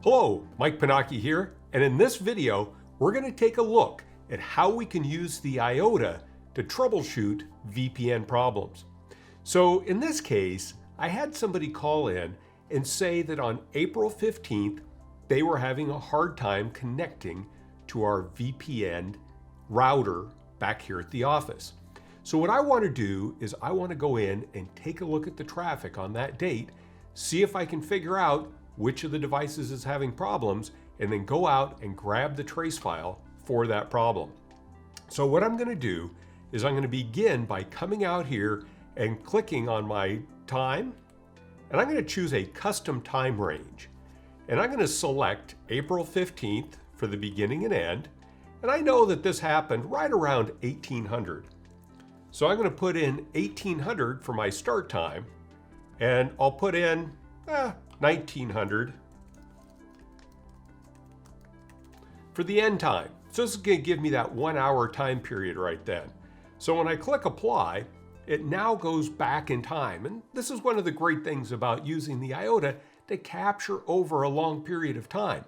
Hello, Mike Pinocchi here, and in this video, we're going to take a look at how we can use the IOTA to troubleshoot VPN problems. So in this case, I had somebody call in and say that on April 15th, they were having a hard time connecting to our VPN router back here at the office. So what I want to do is I want to go in and take a look at the traffic on that date, see if I can figure out which of the devices is having problems, and then go out and grab the trace file for that problem. So what I'm going to do is I'm going to begin by coming out here and clicking on my time, and I'm going to choose a custom time range. And I'm going to select April 15th for the beginning and end, and I know that this happened right around 1800. So I'm going to put in 1800 for my start time, and I'll put in 1900 for the end time. So this is going to give me that 1 hour time period right then. So when I click apply, it now goes back in time. And this is one of the great things about using the IOTA to capture over a long period of time,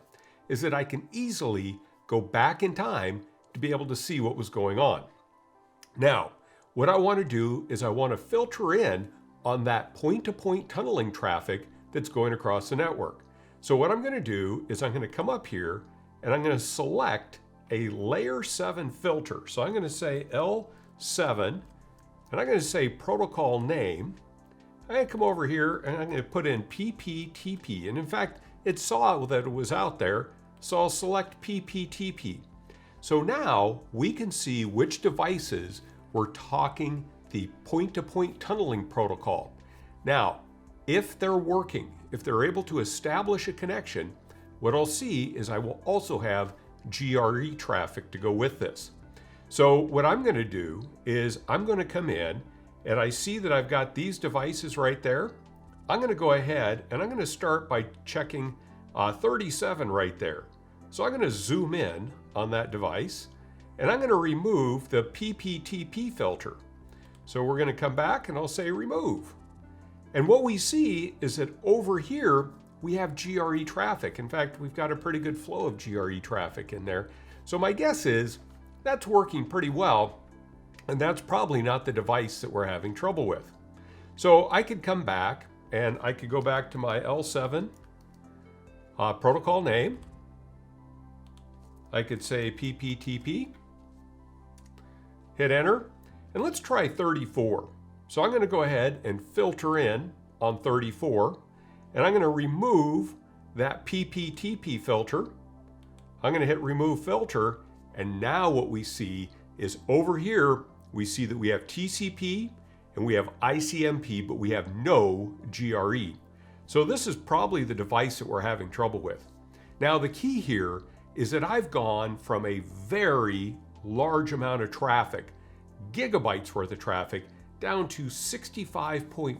is that I can easily go back in time to be able to see what was going on. Now, what I want to do is I want to filter in on that point-to-point tunneling traffic that's going across the network. So what I'm going to do is I'm going to come up here and I'm going to select a layer 7 filter. So I'm going to say L7 and I'm going to say protocol name. I'm going to come over here and I'm going to put in Pptp. And in fact, it saw that it was out there, so I'll select Pptp. So now we can see which devices were talking the point-to-point tunneling protocol. Now, if they're working, if they're able to establish a connection, what I'll see is I will also have GRE traffic to go with this. So what I'm going to do is I'm going to come in and I see that I've got these devices right there. I'm going to go ahead and I'm going to start by checking 37 right there. So I'm going to zoom in on that device and I'm going to remove the Pptp filter. So we're going to come back and I'll say remove. And what we see is that over here, we have GRE traffic. In fact, we've got a pretty good flow of GRE traffic in there. So my guess is that's working pretty well, and that's probably not the device that we're having trouble with. So I could come back and I could go back to my L7 protocol name. I could say Pptp, hit enter, and let's try 34. So I'm going to go ahead and filter in on 34, and I'm going to remove that Pptp filter. I'm going to hit remove filter, and now what we see is over here, we see that we have TCP and we have ICMP, but we have no GRE. So this is probably the device that we're having trouble with. Now the key here is that I've gone from a very large amount of traffic, gigabytes worth of traffic, down to 65.4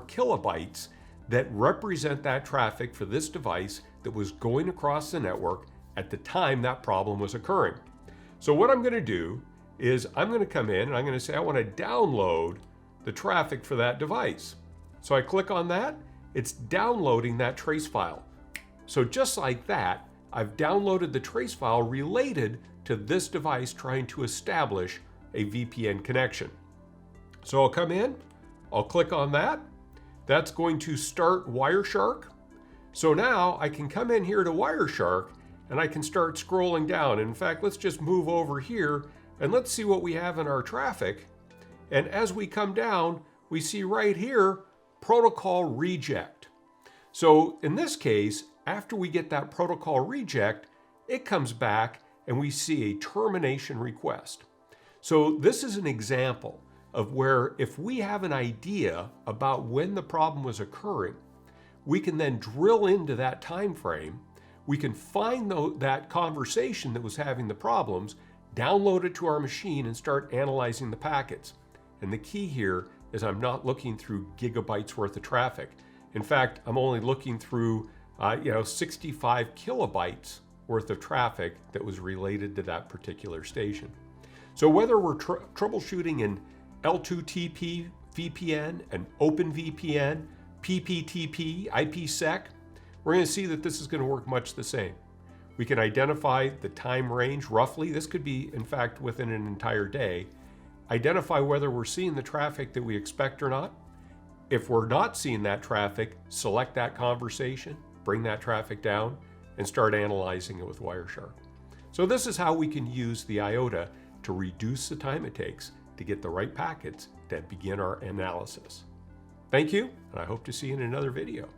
kilobytes that represent that traffic for this device that was going across the network at the time that problem was occurring. So what I'm going to do is I'm going to come in and I'm going to say I want to download the traffic for that device. So I click on that, it's downloading that trace file. So just like that, I've downloaded the trace file related to this device trying to establish a VPN connection. So I'll come in, I'll click on that. That's going to start Wireshark. So now I can come in here to Wireshark and I can start scrolling down. In fact, let's just move over here and let's see what we have in our traffic. And as we come down, we see right here, protocol reject. So in this case, after we get that protocol reject, it comes back and we see a termination request. So this is an example of where if we have an idea about when the problem was occurring, we can then drill into that time frame. We can find that conversation that was having the problems, download it to our machine and start analyzing the packets. And the key here is I'm not looking through gigabytes worth of traffic. In fact, I'm only looking through 65 kilobytes worth of traffic that was related to that particular station. So whether we're troubleshooting in L2TP VPN, an OpenVPN, Pptp, IPsec, we're going to see that this is going to work much the same. We can identify the time range roughly. This could be, in fact, within an entire day. Identify whether we're seeing the traffic that we expect or not. If we're not seeing that traffic, select that conversation, bring that traffic down, and start analyzing it with Wireshark. So this is how we can use the IOTA to reduce the time it takes to get the right packets to begin our analysis. Thank you, and I hope to see you in another video.